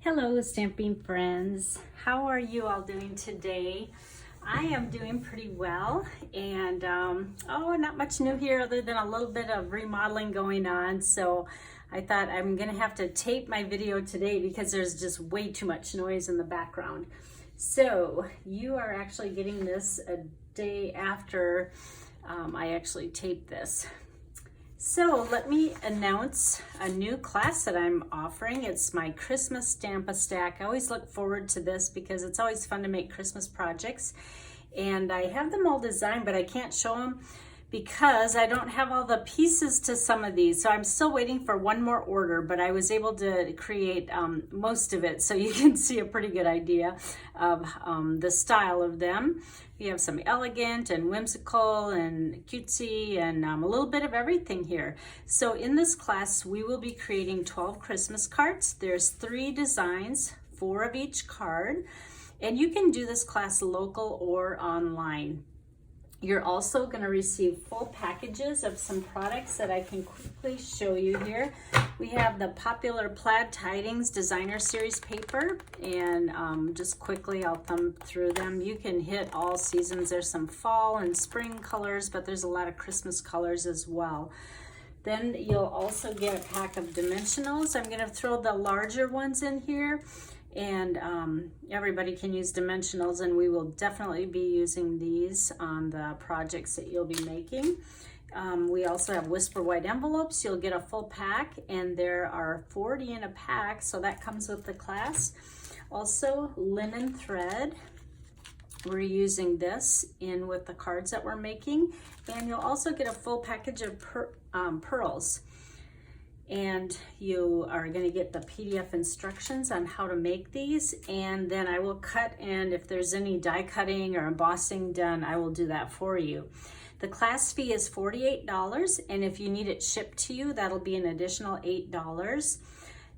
Hello, stamping friends. How are you all doing today? I am doing pretty well, and not much new here other than a little bit of remodeling going on. So I thought I'm gonna have to tape my video today because there's just way too much noise in the background. So you are actually getting this a day after I actually taped this. So let me announce a new class that I'm offering. It's my Christmas Stamp-A-Stack. I always look forward to this because it's always fun to make Christmas projects. And I have them all designed, but I can't show them because I don't have all the pieces to some of these. So I'm still waiting for one more order, but I was able to create most of it. So you can see a pretty good idea of the style of them. We have some elegant and whimsical and cutesy and a little bit of everything here. So in this class, we will be creating 12 Christmas cards. There's 3 designs, 4 of each card, and you can do this class local or online. You're also going to receive full packages of some products that I can quickly show you here. We have the popular Plaid Tidings Designer Series paper, and just quickly I'll thumb through them. You can hit all seasons. There's some fall and spring colors, but there's a lot of Christmas colors as well. Then you'll also get a pack of dimensionals. I'm going to throw the larger ones in here. And everybody can use dimensionals, and we will definitely be using these on the projects that you'll be making. We also have Whisper White envelopes. You'll get a full pack, and there are 40 in a pack, so that comes with the class. Also, linen thread. We're using this in with the cards that we're making, and you'll also get a full package of pearls. And you are going to get the PDF instructions on how to make these, and then I will cut, and if there's any die cutting or embossing done, I will do that for you. The class fee is $48, and if you need it shipped to you, that'll be an additional $8.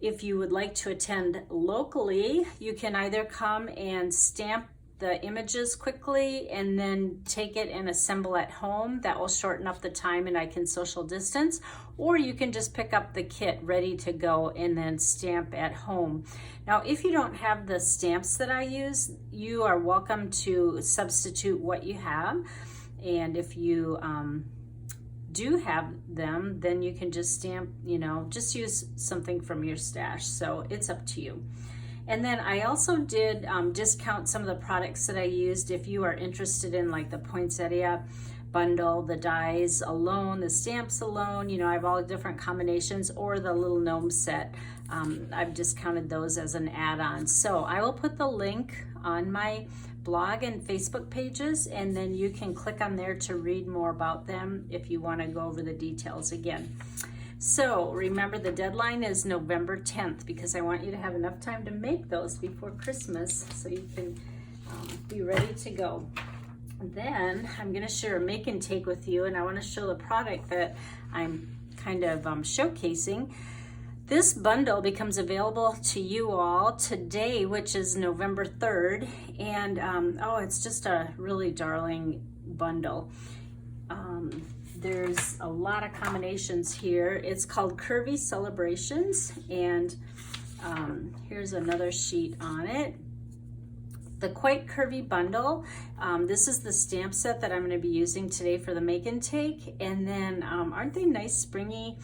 If you would like to attend locally, you can either come and stamp the images quickly and then take it and assemble at home. That will shorten up the time and I can social distance, or you can just pick up the kit ready to go and then stamp at home. Now, if you don't have the stamps that I use, you are welcome to substitute what you have, and if you do have them, then you can just stamp, just use something from your stash. So it's up to you. And then I also did discount some of the products that I used. If you are interested in like the poinsettia bundle, the dies alone, the stamps alone, I have all the different combinations, or the little gnome set. I've discounted those as an add-on. So I will put the link on my blog and Facebook pages, and then you can click on there to read more about them if you want to go over the details again. So remember, the deadline is November 10th because I want you to have enough time to make those before Christmas so you can be ready to go. Then I'm going to share a make and take with you, and I want to show the product that I'm kind of showcasing. This bundle becomes available to you all today, which is November 3rd, and it's just a really darling bundle. There's a lot of combinations here. It's called Curvy Celebrations, and here's another sheet on it. The Quite Curvy Bundle. This is the stamp set that I'm going to be using today for the make and take. And then aren't they nice springy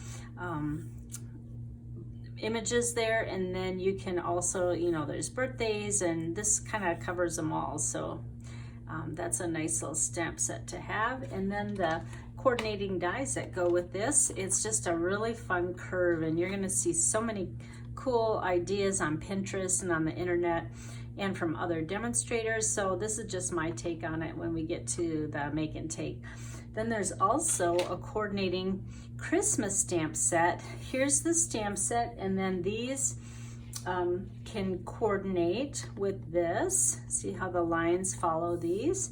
images there? And then you can also, there's birthdays, and this kind of covers them all. So that's a nice little stamp set to have. And then the coordinating dies that go with this. It's just a really fun curve, and you're going to see so many cool ideas on Pinterest and on the internet and from other demonstrators. So this is just my take on it when we get to the make and take. Then there's also a coordinating Christmas stamp set. Here's the stamp set, and then these can coordinate with this. See how the lines follow these.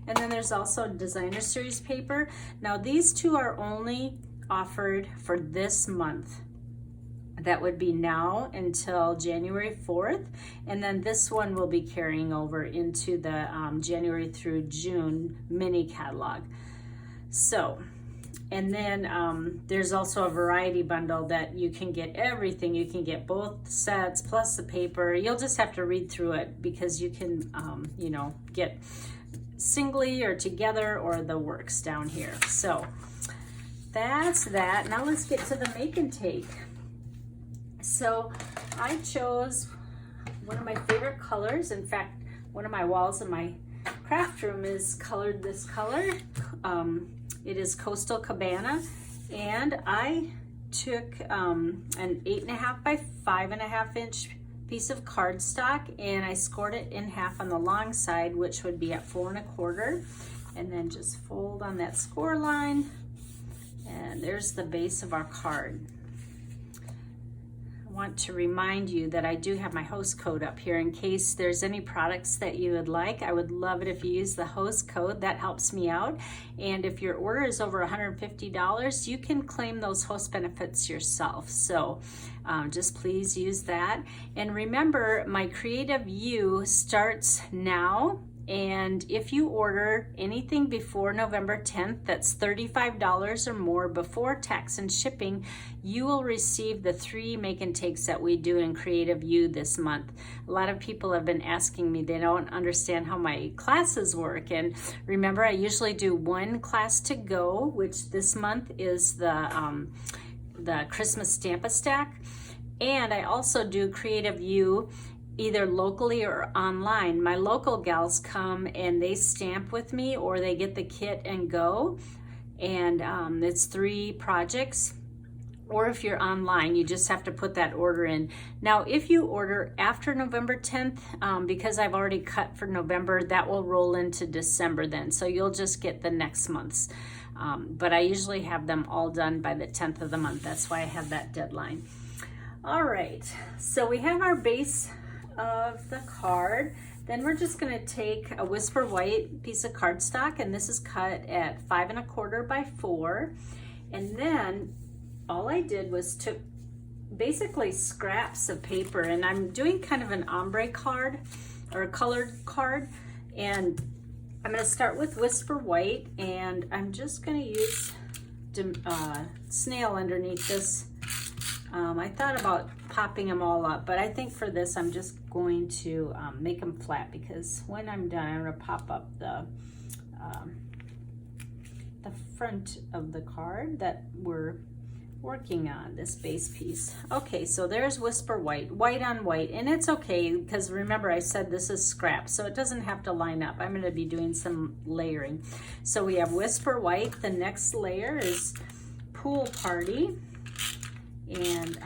And then there's also Designer Series paper. Now these two are only offered for this month. That would be now until January 4th. And then this one will be carrying over into the January through June mini catalog. So And then there's also a variety bundle that you can get everything. You can get both sets plus the paper. You'll just have to read through it because you can, you know, get singly or together or the works down here. So that's that. Now let's get to the make and take. So I chose one of my favorite colors. In fact, one of my walls in my craft room is colored this color. It is Coastal Cabana, and I took an 8.5 by 5.5 inch piece of cardstock and I scored it in half on the long side, which would be at 4 1/4, and then just fold on that score line, and there's the base of our card. I want to remind you that I do have my host code up here in case there's any products that you would like. I would love it if you use the host code. That helps me out. And if your order is over $150, you can claim those host benefits yourself. So just please use that. And remember, my Creative You starts now. And if you order anything before November 10th, that's $35 or more before tax and shipping, you will receive the 3 make and takes that we do in Creative You this month. A lot of people have been asking me, they don't understand how my classes work. And remember, I usually do 1 class to go, which this month is the Christmas Stamp-A-Stack. And I also do Creative You either locally or online. My local gals come and they stamp with me, or they get the kit and go, and it's 3 projects. Or if you're online, you just have to put that order in. Now, if you order after November 10th, because I've already cut for November, that will roll into December then, so you'll just get the next month's. But I usually have them all done by the 10th of the month. That's why I have that deadline. All right, so we have our base of the card. Then we're just going to take a Whisper White piece of cardstock, and this is cut at 5 1/4 by 4. And then all I did was took basically scraps of paper, and I'm doing kind of an ombre card or a colored card, and I'm going to start with Whisper White, and I'm just going to use snail underneath this. I thought about popping them all up, but I think for this I'm just going to make them flat, because when I'm done I'm going to pop up the front of the card that we're working on, this base piece. Okay, so there's Whisper White, white on white, and it's okay because remember I said this is scrap, so it doesn't have to line up. I'm going to be doing some layering. So we have Whisper White. The next layer is Pool Party. And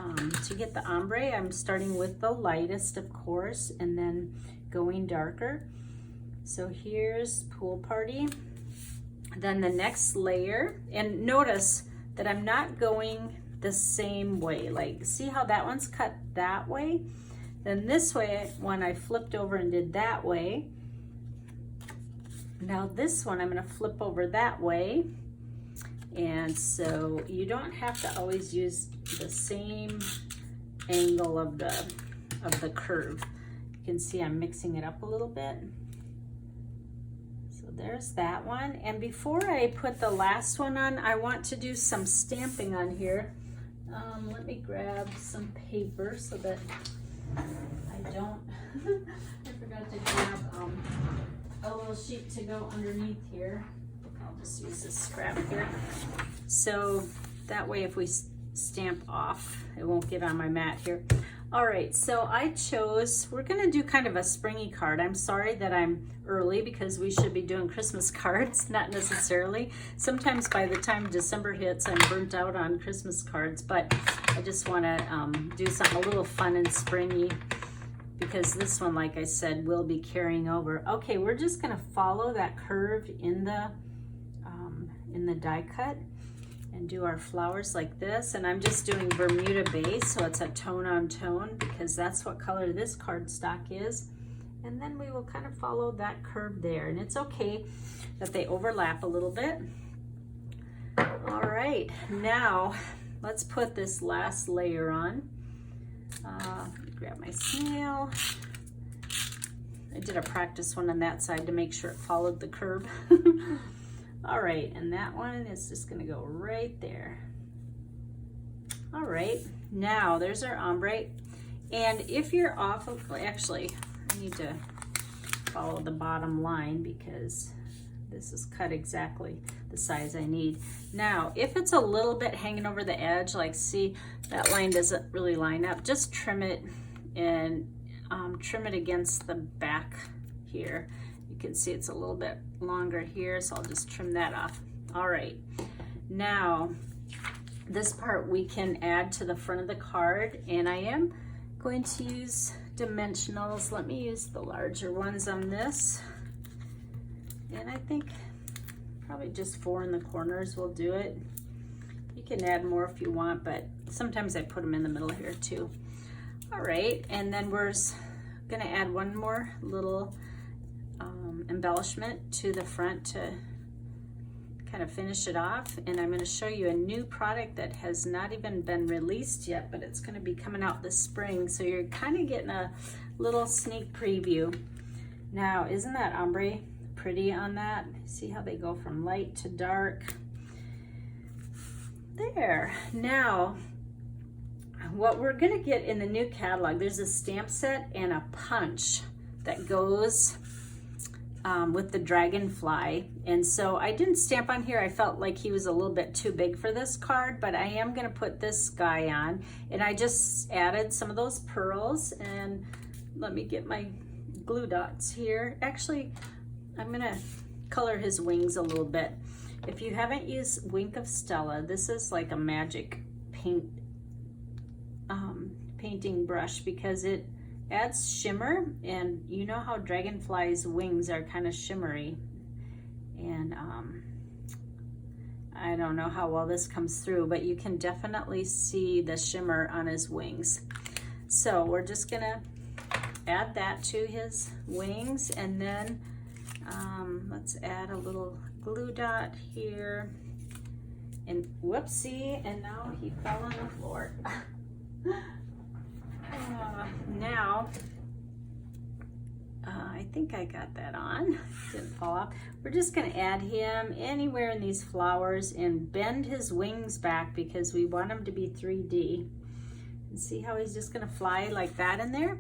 to get the ombre, I'm starting with the lightest, of course, and then going darker. So here's Pool Party. Then the next layer, and notice that I'm not going the same way. Like, see how that one's cut that way? Then this way, when I flipped over and did that way. Now this one, I'm gonna flip over that way. And so you don't have to always use the same angle of the curve. You can see I'm mixing it up a little bit. So there's that one. And before I put the last one on, I want to do some stamping on here. Let me grab some paper so that I don't, I forgot to grab a little sheet to go underneath here. I'll just use this scrap here. So that way if we stamp off, it won't get on my mat here. All right, so I chose, we're gonna do kind of a springy card. I'm sorry that I'm early because we should be doing Christmas cards, not necessarily. Sometimes by the time December hits, I'm burnt out on Christmas cards, but I just wanna do something a little fun and springy, because this one, like I said, will be carrying over. Okay, we're just gonna follow that curve in the die cut and do our flowers like this. And I'm just doing Bermuda base, so it's a tone on tone, because that's what color this cardstock is. And then we will kind of follow that curve there, and it's okay that they overlap a little bit. All right, now let's put this last layer on. Grab my snail. I did a practice one on that side to make sure it followed the curve. All right, and that one is just gonna go right there. All right, now there's our ombre. And if you're off of, actually, I need to follow the bottom line because this is cut exactly the size I need. Now, if it's a little bit hanging over the edge, like see, that line doesn't really line up, just trim it and trim it against the back here. You can see it's a little bit longer here, so I'll just trim that off. All right, now this part we can add to the front of the card, and I am going to use dimensionals. Let me use the larger ones on this. And I think probably just 4 in the corners will do it. You can add more if you want, but sometimes I put them in the middle here too. All right, and then we're gonna add one more little embellishment to the front to kind of finish it off. And I'm gonna show you a new product that has not even been released yet, but it's gonna be coming out this spring. So you're kind of getting a little sneak preview. Now, isn't that ombre pretty on that? See how they go from light to dark? There. Now, what we're gonna get in the new catalog, there's a stamp set and a punch that goes with the dragonfly. And so I didn't stamp on here. I felt like he was a little bit too big for this card, but I am gonna put this guy on. And I just added some of those pearls, and let me get my glue dots here. Actually, I'm gonna color his wings a little bit. If you haven't used Wink of Stella, this is like a magic painting brush because it adds shimmer, and you know how dragonflies' wings are kind of shimmery. And I don't know how well this comes through, but you can definitely see the shimmer on his wings. So we're just gonna add that to his wings, and then let's add a little glue dot here. And whoopsie, and now he fell on the floor. Now, I think I got that on, didn't fall off. We're just gonna add him anywhere in these flowers and bend his wings back because we want him to be 3D. And see how he's just gonna fly like that in there?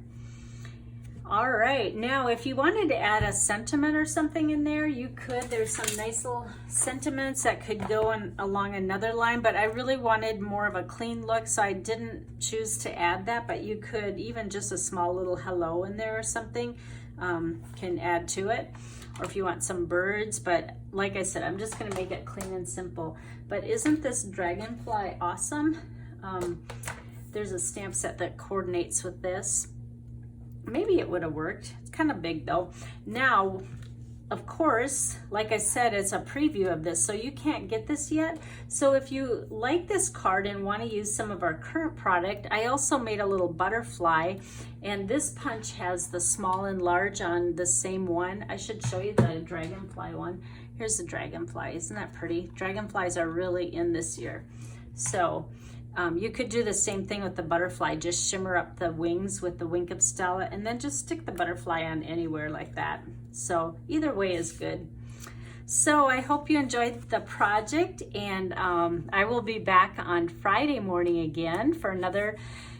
All right, now if you wanted to add a sentiment or something in there, you could. There's some nice little sentiments that could go along another line, but I really wanted more of a clean look, so I didn't choose to add that, but you could, even just a small little hello in there or something can add to it. Or if you want some birds, but like I said, I'm just gonna make it clean and simple. But isn't this dragonfly awesome? There's a stamp set that coordinates with this. Maybe it would have worked. It's kind of big though. Now, of course, like I said, it's a preview of this, so you can't get this yet. So if you like this card and want to use some of our current product, I also made a little butterfly, and this punch has the small and large on the same one. I should show you the dragonfly one. Here's the dragonfly. Isn't that pretty? Dragonflies are really in this year. So you could do the same thing with the butterfly. Just shimmer up the wings with the Wink of Stella, and then just stick the butterfly on anywhere like that. So either way is good. So I hope you enjoyed the project, and I will be back on Friday morning again for another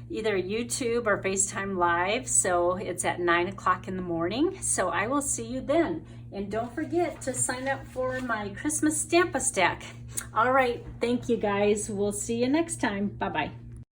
either YouTube or FaceTime Live. So it's at 9 o'clock in the morning. So I will see you then. And don't forget to sign up for my Christmas Stamp-A-Stack. All right, thank you guys. We'll see you next time. Bye-bye.